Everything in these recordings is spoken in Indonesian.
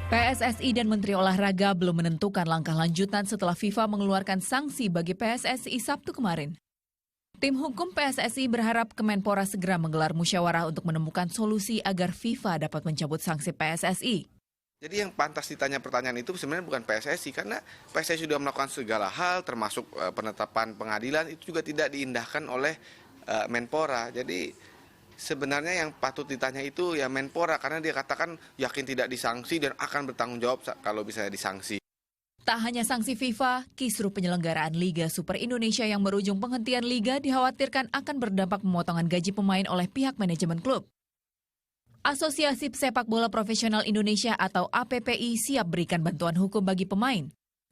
PSSI dan Menteri Olahraga belum menentukan langkah lanjutan setelah FIFA mengeluarkan sanksi bagi PSSI Sabtu kemarin. Tim hukum PSSI berharap Kemenpora segera menggelar musyawarah untuk menemukan solusi agar FIFA dapat mencabut sanksi PSSI. Jadi yang pantas ditanya pertanyaan itu sebenarnya bukan PSSI, karena PSSI sudah melakukan segala hal termasuk penetapan pengadilan itu juga tidak diindahkan oleh Menpora. Jadi sebenarnya yang patut ditanya itu ya Menpora, karena dia katakan yakin tidak disanksi dan akan bertanggung jawab kalau bisa disanksi. Tak hanya sanksi FIFA, kisruh penyelenggaraan Liga Super Indonesia yang berujung penghentian liga dikhawatirkan akan berdampak pemotongan gaji pemain oleh pihak manajemen klub. Asosiasi Sepak Bola Profesional Indonesia atau APPI siap berikan bantuan hukum bagi pemain.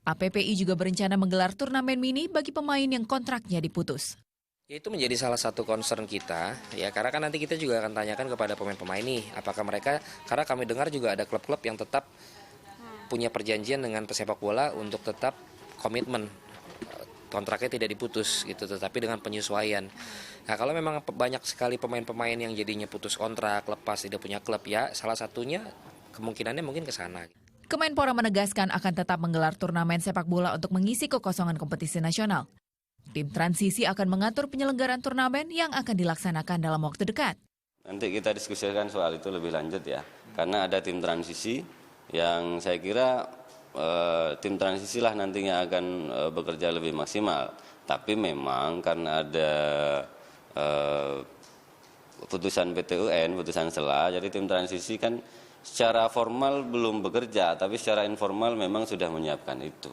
APPI juga berencana menggelar turnamen mini bagi pemain yang kontraknya diputus. Itu menjadi salah satu concern kita, ya, karena kan nanti kita juga akan tanyakan kepada pemain-pemain nih, apakah mereka, karena kami dengar juga ada klub-klub yang tetap punya perjanjian dengan pesepak bola untuk tetap komitmen kontraknya tidak diputus gitu, tetapi dengan penyesuaian. Nah, kalau memang banyak sekali pemain-pemain yang jadinya putus kontrak, lepas tidak punya klub, ya salah satunya kemungkinannya mungkin ke sana. Kemenpora menegaskan akan tetap menggelar turnamen sepak bola untuk mengisi kekosongan kompetisi nasional. Tim transisi akan mengatur penyelenggaraan turnamen yang akan dilaksanakan dalam waktu dekat. Nanti kita diskusikan soal itu lebih lanjut ya, karena ada tim transisi yang saya kira tim transisi lah nantinya akan bekerja lebih maksimal. Tapi memang karena ada putusan PT UN, putusan sela, jadi tim transisi kan secara formal belum bekerja, tapi secara informal memang sudah menyiapkan itu.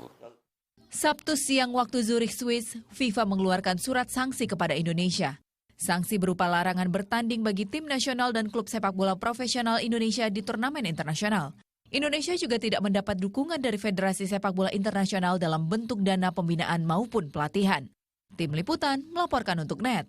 Sabtu siang waktu Zurich, Swiss, FIFA mengeluarkan surat sanksi kepada Indonesia. Sanksi berupa larangan bertanding bagi tim nasional dan klub sepak bola profesional Indonesia di turnamen internasional. Indonesia juga tidak mendapat dukungan dari Federasi Sepak Bola Internasional dalam bentuk dana pembinaan maupun pelatihan. Tim Liputan melaporkan untuk NET.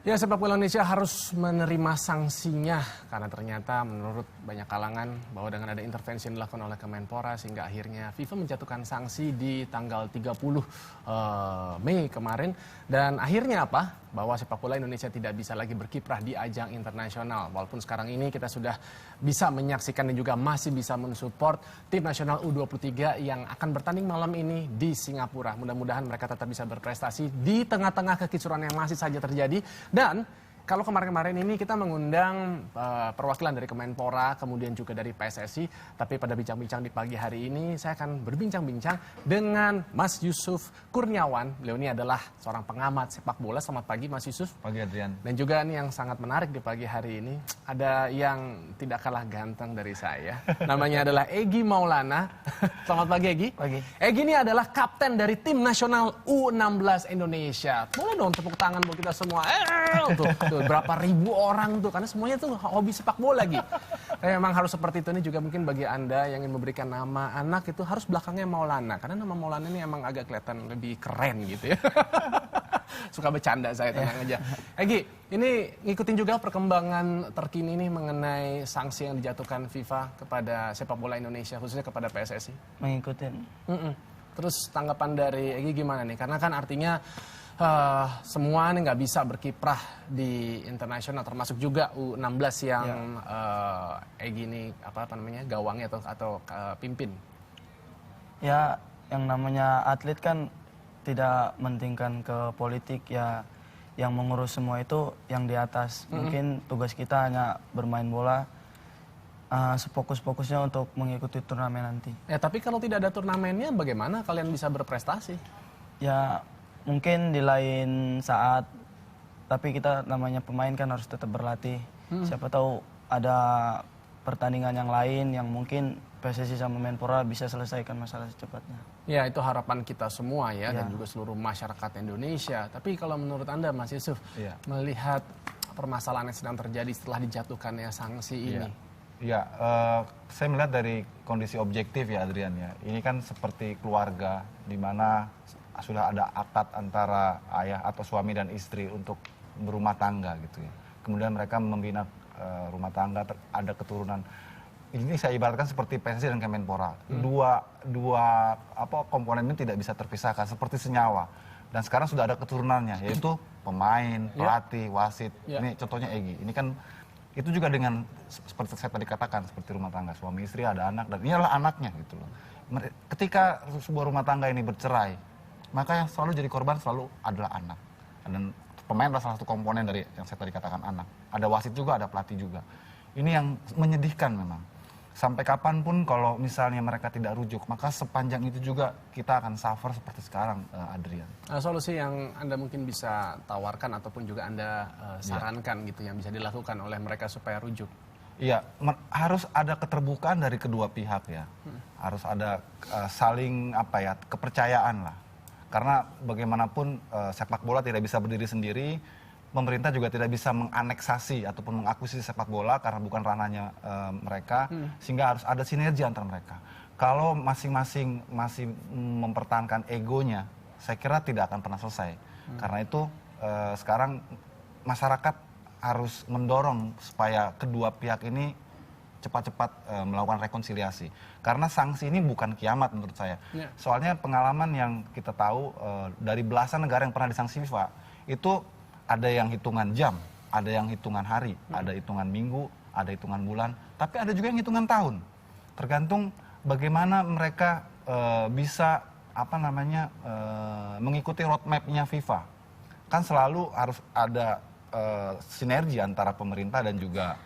Ya, sepak bola Indonesia harus menerima sanksinya karena ternyata menurut banyak kalangan bahwa dengan ada intervensi yang dilakukan oleh Kemenpora sehingga akhirnya FIFA menjatuhkan sanksi di tanggal 30 Mei kemarin dan akhirnya apa? Bahwa sepak bola Indonesia tidak bisa lagi berkiprah di ajang internasional. Walaupun sekarang ini kita sudah bisa menyaksikan dan juga masih bisa mensupport tim nasional U23 yang akan bertanding malam ini di Singapura. Mudah-mudahan mereka tetap bisa berprestasi di tengah-tengah kekisruhan yang masih saja terjadi. Dan kalau kemarin-kemarin ini kita mengundang perwakilan dari Kemenpora, kemudian juga dari PSSI. Tapi pada bincang-bincang di pagi hari ini, saya akan berbincang-bincang dengan Mas Yusuf Kurniawan. Beliau ini adalah seorang pengamat sepak bola. Selamat pagi Mas Yusuf. Pagi Adrian. Dan juga ini yang sangat menarik di pagi hari ini, ada yang tidak kalah ganteng dari saya. Namanya adalah Egy Maulana. Selamat pagi Egy. Pagi. Egy ini adalah kapten dari tim nasional U16 Indonesia. Boleh dong tepuk tangan buat kita semua. Tuh, berapa ribu orang tuh, karena semuanya tuh hobi sepak bola gitu. Memang harus seperti itu. Ini juga mungkin bagi Anda yang ingin memberikan nama anak itu harus belakangnya Maulana, karena nama Maulana ini emang agak kelihatan lebih keren gitu ya. Suka bercanda saya, tenang aja. Egy, ini ngikutin juga perkembangan terkini nih mengenai sanksi yang dijatuhkan FIFA kepada sepak bola Indonesia, khususnya kepada PSSI. Mengikutin. Terus tanggapan dari Egy gimana nih? Karena kan artinya semua ini nggak bisa berkiprah di internasional, termasuk juga U16 yang Egy ini apa namanya gawangnya atau pimpin. Ya, yang namanya atlet kan tidak mentingkan ke politik ya, yang mengurus semua itu yang di atas. Mungkin tugas kita hanya bermain bola sefokus-fokusnya untuk mengikuti turnamen nanti. Ya, tapi kalau tidak ada turnamennya bagaimana kalian bisa berprestasi? Ya, mungkin di lain saat, tapi kita namanya pemain kan harus tetap berlatih. Siapa tahu ada pertandingan yang lain yang mungkin PSSI sama Menpora bisa selesaikan masalah secepatnya. Ya, itu harapan kita semua ya, dan juga seluruh masyarakat Indonesia. Tapi kalau menurut Anda Mas Yusuf, melihat permasalahan yang sedang terjadi setelah dijatuhkannya sanksi ini. Ya, saya melihat dari kondisi objektif ya Adrian ya. Ini kan seperti keluarga di mana sudah ada akad antara ayah atau suami dan istri untuk berumah tangga gitu ya. Kemudian mereka membina rumah tangga, ada keturunan. Ini saya ibaratkan seperti PSSI dan Kemenpora. Dua komponen ini tidak bisa terpisahkan, seperti senyawa. Dan sekarang sudah ada keturunannya, yaitu pemain, pelatih, wasit. Ini contohnya Egy. Ini kan Itu juga dengan seperti saya tadi katakan, seperti rumah tangga, suami istri ada anak, dan ini adalah anaknya gitu loh. Ketika sebuah rumah tangga ini bercerai, maka yang selalu jadi korban selalu adalah anak. Dan pemain adalah salah satu komponen dari yang saya tadi katakan anak. Ada wasit juga, ada pelatih juga. Ini yang menyedihkan memang. Sampai kapanpun kalau misalnya mereka tidak rujuk, maka sepanjang itu juga kita akan suffer seperti sekarang, Adrian. Solusi yang Anda mungkin bisa tawarkan ataupun juga Anda sarankan gitu yang bisa dilakukan oleh mereka supaya rujuk? Iya, harus ada keterbukaan dari kedua pihak ya. Harus ada saling kepercayaan lah. Karena bagaimanapun sepak bola tidak bisa berdiri sendiri. Pemerintah juga tidak bisa menganeksasi ataupun mengakuisisi sepak bola karena bukan ranahnya mereka, sehingga harus ada sinergi antara mereka. Kalau masing-masing masih mempertahankan egonya, saya kira tidak akan pernah selesai. Karena itu sekarang masyarakat harus mendorong supaya kedua pihak ini cepat-cepat melakukan rekonsiliasi. Karena sanksi ini bukan kiamat menurut saya. Soalnya pengalaman yang kita tahu dari belasan negara yang pernah disanksi FIFA, itu ada yang hitungan jam, ada yang hitungan hari, ada hitungan minggu, ada hitungan bulan, tapi ada juga yang hitungan tahun. Tergantung bagaimana mereka bisa mengikuti roadmap-nya FIFA. Kan selalu harus ada sinergi antara pemerintah dan juga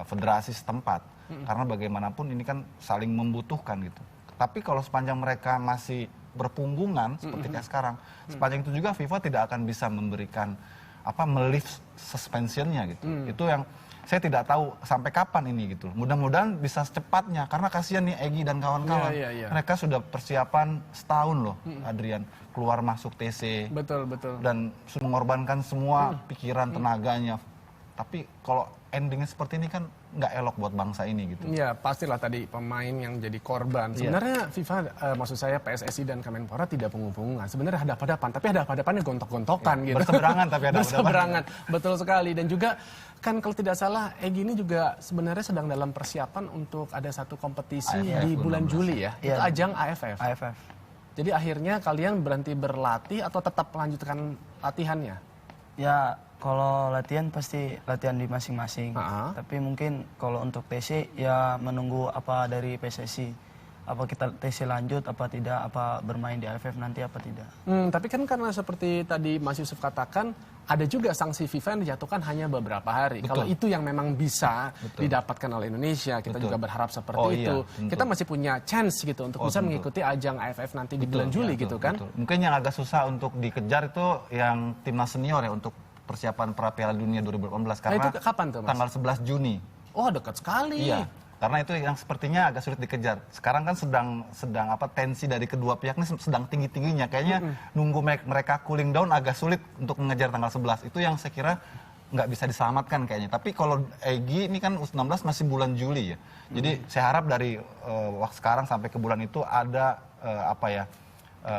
federasi setempat. Karena bagaimanapun ini kan saling membutuhkan gitu. Tapi kalau sepanjang mereka masih berpunggungan seperti kayak sekarang, sepanjang itu juga FIFA tidak akan bisa memberikan melift suspensionnya gitu. Itu yang saya tidak tahu sampai kapan ini gitu. Mudah-mudahan bisa secepatnya karena kasihan nih Egy dan kawan-kawan. Mereka sudah persiapan setahun loh, Adrian, keluar masuk TC. Betul. Dan sudah mengorbankan semua pikiran tenaganya. Tapi kalau endingnya seperti ini kan nggak elok buat bangsa ini gitu. Iya, pastilah tadi pemain yang jadi korban. Sebenarnya FIFA, maksud saya PSSI dan Kemenpora tidak punggung-punggungan. Sebenarnya hadap-hadapan, tapi hadap-hadapannya gontok-gontokan gitu. Berseberangan tapi ada berseberangan, betul sekali. Dan juga kan kalau tidak salah, Egy ini juga sebenarnya sedang dalam persiapan untuk ada satu kompetisi AFF, di bulan Juli ya. Itu ajang AFF. AFF. Jadi akhirnya kalian berhenti berlatih atau tetap melanjutkan latihannya? Ya, kalau latihan pasti latihan di masing-masing. Tapi mungkin kalau untuk TC ya menunggu apa dari PSSI. Apa kita TC lanjut, apa tidak, apa bermain di AFF nanti, apa tidak. Tapi kan karena seperti tadi Mas Yusuf katakan, ada juga sanksi FIFA yang dijatuhkan hanya beberapa hari. Kalau itu yang memang bisa didapatkan oleh Indonesia, kita juga berharap seperti itu. Kita masih punya chance gitu untuk bisa mengikuti ajang AFF nanti di bulan Juli gitu kan. Mungkin yang agak susah untuk dikejar itu yang timnas senior ya untuk persiapan pra Piala Dunia 2018 karena itu kapan tuh, Mas? Tanggal 11 Juni. Oh, dekat sekali. Iya. Karena itu yang sepertinya agak sulit dikejar. Sekarang kan sedang tensi dari kedua pihak ini sedang tinggi-tingginya. Kayaknya nunggu mereka cooling down agak sulit untuk mengejar tanggal 11. Itu yang saya kira nggak bisa diselamatkan kayaknya. Tapi kalau Egy ini kan U19 masih bulan Juli ya. Jadi saya harap dari waktu sekarang sampai ke bulan itu ada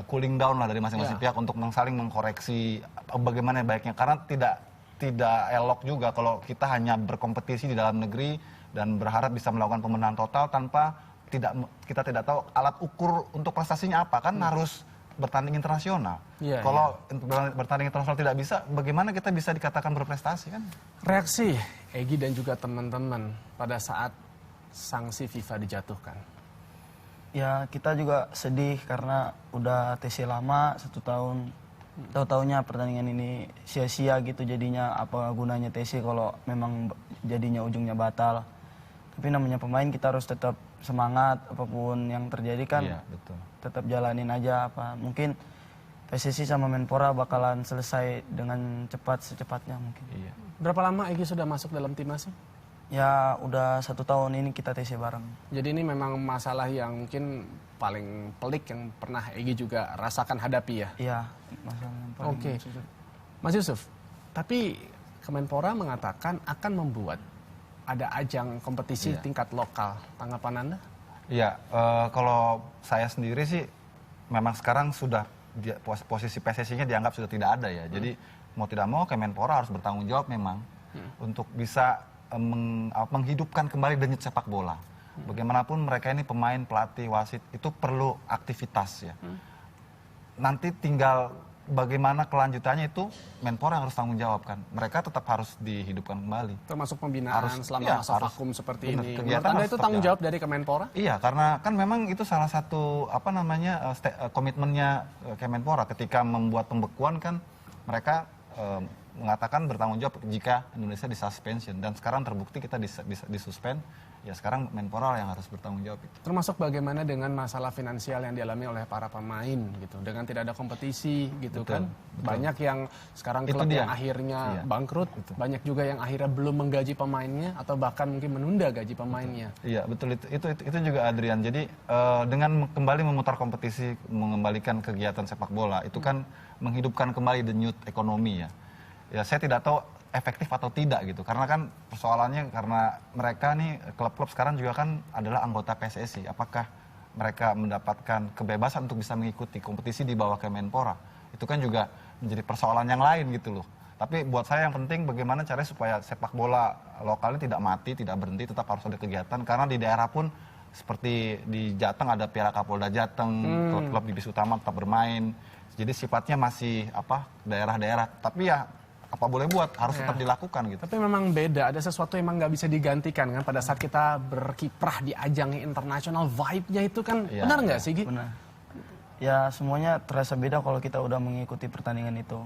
cooling down lah dari masing-masing pihak untuk saling mengkoreksi bagaimana baiknya. Karena tidak elok juga kalau kita hanya berkompetisi di dalam negeri dan berharap bisa melakukan pemenahan total tanpa kita tidak tahu alat ukur untuk prestasinya apa, kan harus bertanding internasional. Kalau bertanding internasional tidak bisa, bagaimana kita bisa dikatakan berprestasi kan? Reaksi Egy dan juga teman-teman pada saat sanksi FIFA dijatuhkan? Ya kita juga sedih karena udah TC lama 1 tahun. Tahu-taunya pertandingan ini sia-sia gitu, jadinya apa gunanya TC kalau memang jadinya ujungnya batal. Tapi namanya pemain kita harus tetap semangat apapun yang terjadi kan. Tetap jalanin aja apa. Mungkin PSSI sama Menpora bakalan selesai dengan secepatnya mungkin. Berapa lama Egy sudah masuk dalam timnas? Ya udah 1 tahun ini kita TC bareng. Jadi ini memang masalah yang mungkin paling pelik yang pernah Egy juga rasakan hadapi ya? Iya, masalah yang paling susah. Mas Yusuf, tapi Kemenpora mengatakan akan membuat ada ajang kompetisi tingkat lokal. Tanggapan Anda? Iya, kalau saya sendiri sih memang sekarang sudah posisi PSSI-nya dianggap sudah tidak ada ya. Jadi mau tidak mau Kemenpora harus bertanggung jawab memang untuk bisa menghidupkan kembali denyut sepak bola. Bagaimanapun mereka ini pemain, pelatih, wasit itu perlu aktivitas ya. Nanti tinggal bagaimana kelanjutannya itu Menpora yang harus tanggung jawab kan. Mereka tetap harus dihidupkan kembali. Termasuk pembinaan selama masa vakum seperti benar, ini. kegiatan Menurut Anda harus itu tetap tanggung jalan. jawab dari Kemenpora? Iya, karena kan memang itu salah satu komitmennya Kemenpora ketika membuat pembekuan kan mereka mengatakan bertanggung jawab jika Indonesia disuspension, dan sekarang terbukti kita disuspend. Ya sekarang Menpora yang harus bertanggung jawab itu. Termasuk bagaimana dengan masalah finansial yang dialami oleh para pemain gitu. Dengan tidak ada kompetisi gitu Betul, kan. betul. Banyak yang sekarang Itu klub dia. yang akhirnya Iya, bangkrut. betul. Banyak juga yang akhirnya belum menggaji pemainnya atau bahkan mungkin menunda gaji pemainnya. Iya betul, itu juga Adrian. Jadi dengan kembali memutar kompetisi, mengembalikan kegiatan sepak bola itu kan menghidupkan kembali denyut ekonomi ya. Ya saya tidak tahu efektif atau tidak gitu, karena kan persoalannya karena mereka nih klub-klub sekarang juga kan adalah anggota PSSI. Apakah mereka mendapatkan kebebasan untuk bisa mengikuti kompetisi di bawah Kemenpora? Itu kan juga menjadi persoalan yang lain gitu loh. Tapi buat saya yang penting bagaimana caranya supaya sepak bola lokalnya tidak mati, tidak berhenti, tetap harus ada kegiatan. Karena di daerah pun seperti di Jateng ada Piala Kapolda Jateng, klub-klub divisi utama tetap bermain. Jadi sifatnya masih daerah-daerah. Tapi ya apa boleh buat, harus tetap dilakukan gitu. Tapi memang beda, ada sesuatu yang emang nggak bisa digantikan kan pada saat kita berkiprah di ajang internasional, vibe-nya itu kan Iya, benar nggak iya. sih Gi? Benar. Ya semuanya terasa beda kalau kita udah mengikuti pertandingan itu.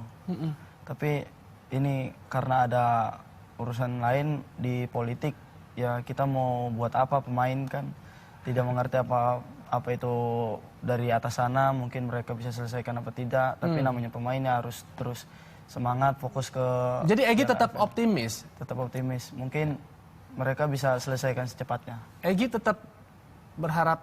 Tapi ini karena ada urusan lain di politik, ya kita mau buat apa, pemain kan tidak mengerti apa itu dari atas sana, mungkin mereka bisa selesaikan apa tidak. Tapi namanya pemainnya harus terus semangat, fokus ke... Jadi Egy tetap optimis. Tetap optimis. Mungkin mereka bisa selesaikan secepatnya. Egy tetap berharap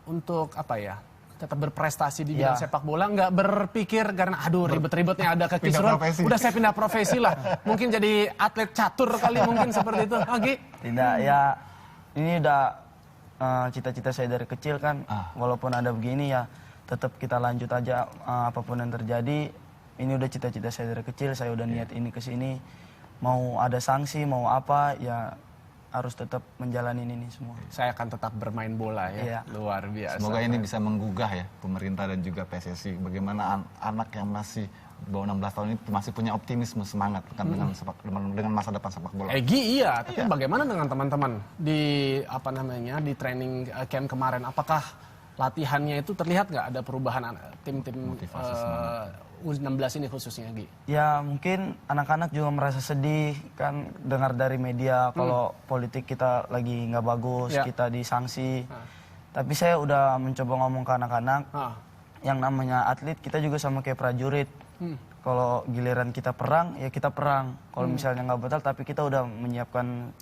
untuk apa ya? Tetap berprestasi di bidang Ya. sepak bola, nggak berpikir karena aduh ribet-ribetnya ada kekisruhan. profesi. Udah saya pindah profesi lah. Mungkin jadi atlet catur kali mungkin seperti itu. Egy. Tidak, ya ini udah cita-cita saya dari kecil kan. Walaupun ada begini ya tetap kita lanjut aja apapun yang terjadi. Ini udah cita-cita saya dari kecil, saya udah niat ini ke sini. Mau ada sanksi, mau apa, ya harus tetap menjalani ini semua. Saya akan tetap bermain bola ya. Iya. Luar biasa. Semoga ini bisa menggugah ya pemerintah dan juga PSSI. Bagaimana anak yang masih bawah 16 tahun ini masih punya optimisme, semangat kan dengan masa depan sepak bola. Egy iya, tapi bagaimana dengan teman-teman di di training camp kemarin? Apakah latihannya itu terlihat nggak ada perubahan tim-tim Motivasi, semangat. U16 ini khususnya, Gi? Ya mungkin anak-anak juga merasa sedih kan dengar dari media kalau politik kita lagi nggak bagus, Ya. kita disanksi. Tapi saya udah mencoba ngomong ke anak-anak, yang namanya atlet kita juga sama kayak prajurit. Kalau giliran kita perang, ya kita perang. Kalau misalnya nggak batal, tapi kita udah menyiapkan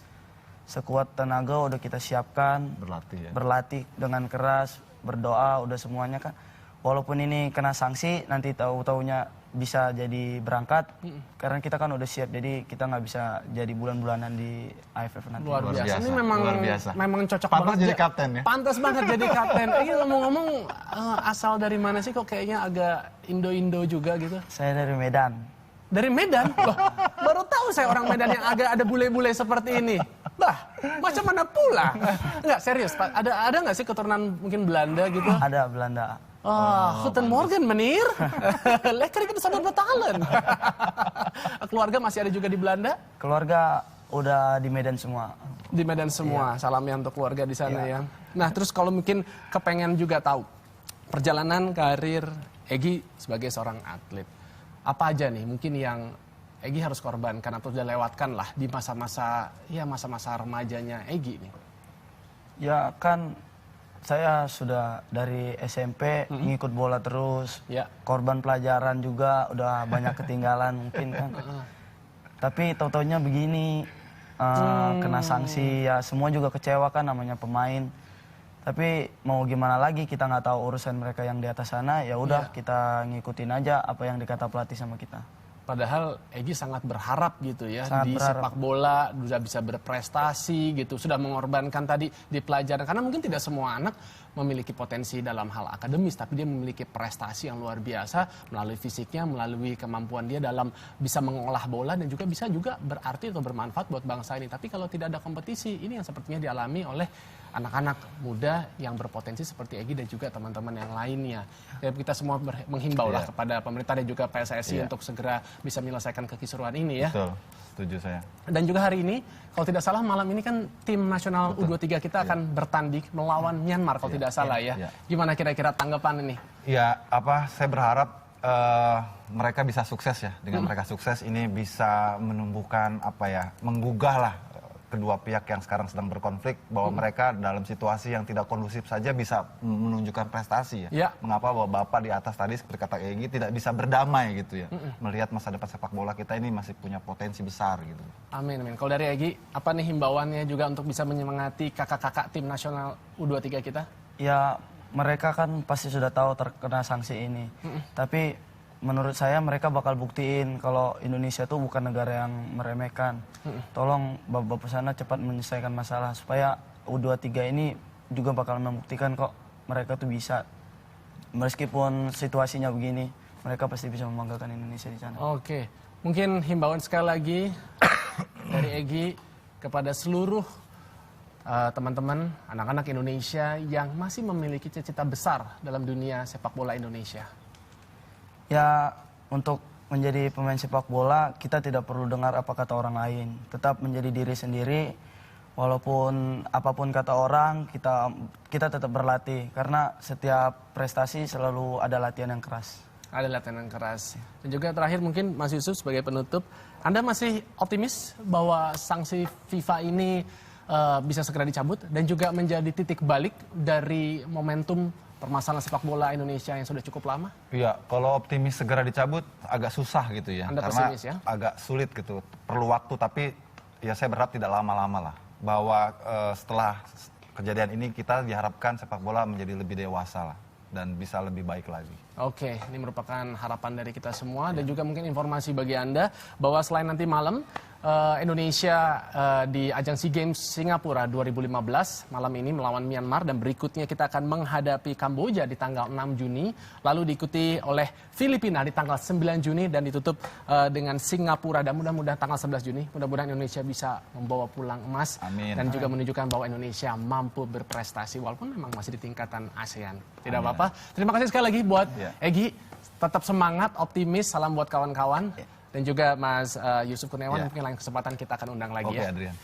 sekuat tenaga, udah kita siapkan. Berlatih ya. Berlatih dengan keras, berdoa, udah semuanya kan. Walaupun ini kena sanksi, nanti tahu-taunya bisa jadi berangkat. Karena kita kan udah siap, jadi kita nggak bisa jadi bulan-bulanan di AFF nanti. Luar Luar biasa. biasa, Ini memang luar biasa. memang cocok Pantas banget jadi kapten ya? Pantas banget jadi kapten. Ngomong-ngomong asal dari mana sih kok kayaknya agak Indo-Indo juga gitu? Saya dari Medan. Dari Medan? Loh, baru tahu saya orang Medan yang agak ada bule-bule seperti ini. Bah, macam mana pula? Enggak, serius, Pak. Ada nggak sih keturunan mungkin Belanda gitu? Ada Belanda. Guten Morgen, meneer. Lekker itu sadar betalen. Keluarga masih ada juga di Belanda? Keluarga udah di Medan semua. Di Medan semua. Salamnya untuk keluarga di sana ya. Nah, terus kalau mungkin kepengen juga tahu perjalanan karir Egy sebagai seorang atlet. Apa aja nih mungkin yang Egy harus korbankan atau sudah lewatkan lah di masa-masa remajanya Egy nih. Ya kan saya sudah dari SMP ngikut bola terus. Ya. Korban pelajaran juga udah banyak ketinggalan mungkin kan. Tapi tau-taunya begini kena sanksi ya semua juga kecewa kan namanya pemain. Tapi mau gimana lagi kita nggak tahu urusan mereka yang di atas sana ya udah kita ngikutin aja apa yang dikata pelatih sama kita. Padahal Egy sangat berharap gitu ya Sangat di berharap. sepak bola sudah bisa berprestasi gitu, sudah mengorbankan tadi di pelajaran karena mungkin tidak semua anak memiliki potensi dalam hal akademis, tapi dia memiliki prestasi yang luar biasa melalui fisiknya, melalui kemampuan dia dalam bisa mengolah bola dan juga bisa berarti atau bermanfaat buat bangsa ini. Tapi kalau tidak ada kompetisi, ini yang sepertinya dialami oleh anak-anak muda yang berpotensi seperti Egy dan juga teman-teman yang lainnya. Ya, kita semua menghimbau lah kepada pemerintah dan juga PSSI untuk segera bisa menyelesaikan kekisruhan ini ya. Betul, setuju saya. Dan juga hari ini, kalau tidak salah malam ini kan tim nasional U23 kita akan bertanding melawan Myanmar kalau tidak salah ya. Gimana kira-kira tanggapan ini? Ya, saya berharap mereka bisa sukses ya. Dengan mereka sukses ini bisa menumbuhkan menggugah lah kedua pihak yang sekarang sedang berkonflik bahwa mereka dalam situasi yang tidak kondusif saja bisa menunjukkan prestasi ya. Mengapa bahwa Bapak di atas tadi seperti kata Egy tidak bisa berdamai gitu ya. Melihat masa depan sepak bola kita ini masih punya potensi besar gitu. Amin, amin. Kalau dari Egy, apa nih himbauannya juga untuk bisa menyemangati kakak-kakak tim nasional U23 kita? Ya, mereka kan pasti sudah tahu terkena sanksi ini. Tapi menurut saya mereka bakal buktiin kalau Indonesia tuh bukan negara yang meremehkan. Tolong Bapak sana cepat menyelesaikan masalah supaya U23 ini juga bakal membuktikan kok mereka tuh bisa. Meskipun situasinya begini, mereka pasti bisa membanggakan Indonesia di sana. Oke, mungkin himbauan sekali lagi dari Egy kepada seluruh teman-teman, anak-anak Indonesia yang masih memiliki cita-cita besar dalam dunia sepak bola Indonesia. Ya, untuk menjadi pemain sepak bola, kita tidak perlu dengar apa kata orang lain. Tetap menjadi diri sendiri, walaupun apapun kata orang, kita tetap berlatih. Karena setiap prestasi selalu ada latihan yang keras. Ada latihan yang keras. Dan juga terakhir mungkin Mas Yusuf sebagai penutup, Anda masih optimis bahwa sanksi FIFA ini bisa segera dicabut dan juga menjadi titik balik dari momentum permasalahan sepak bola Indonesia yang sudah cukup lama? Iya, kalau optimis segera dicabut agak susah gitu ya. Anda karena pesimis ya? agak sulit gitu. Perlu waktu tapi ya saya berharap tidak lama-lama lah. Bahwa setelah kejadian ini kita diharapkan sepak bola menjadi lebih dewasa lah dan bisa lebih baik lagi. Oke, ini merupakan harapan dari kita semua dan juga mungkin informasi bagi Anda bahwa selain nanti malam Indonesia di ajang SEA Games Singapura 2015 malam ini melawan Myanmar dan berikutnya kita akan menghadapi Kamboja di tanggal 6 Juni lalu diikuti oleh Filipina di tanggal 9 Juni dan ditutup dengan Singapura dan mudah-mudahan tanggal 11 Juni mudah-mudahan Indonesia bisa membawa pulang emas. Amin. Dan juga menunjukkan bahwa Indonesia mampu berprestasi walaupun memang masih di tingkatan ASEAN. Tidak apa-apa. Terima kasih sekali lagi buat Egy, tetap semangat, optimis, salam buat kawan-kawan. Dan juga Mas Yusuf Kurniawan, mungkin lain kesempatan kita akan undang lagi ya. Adrian.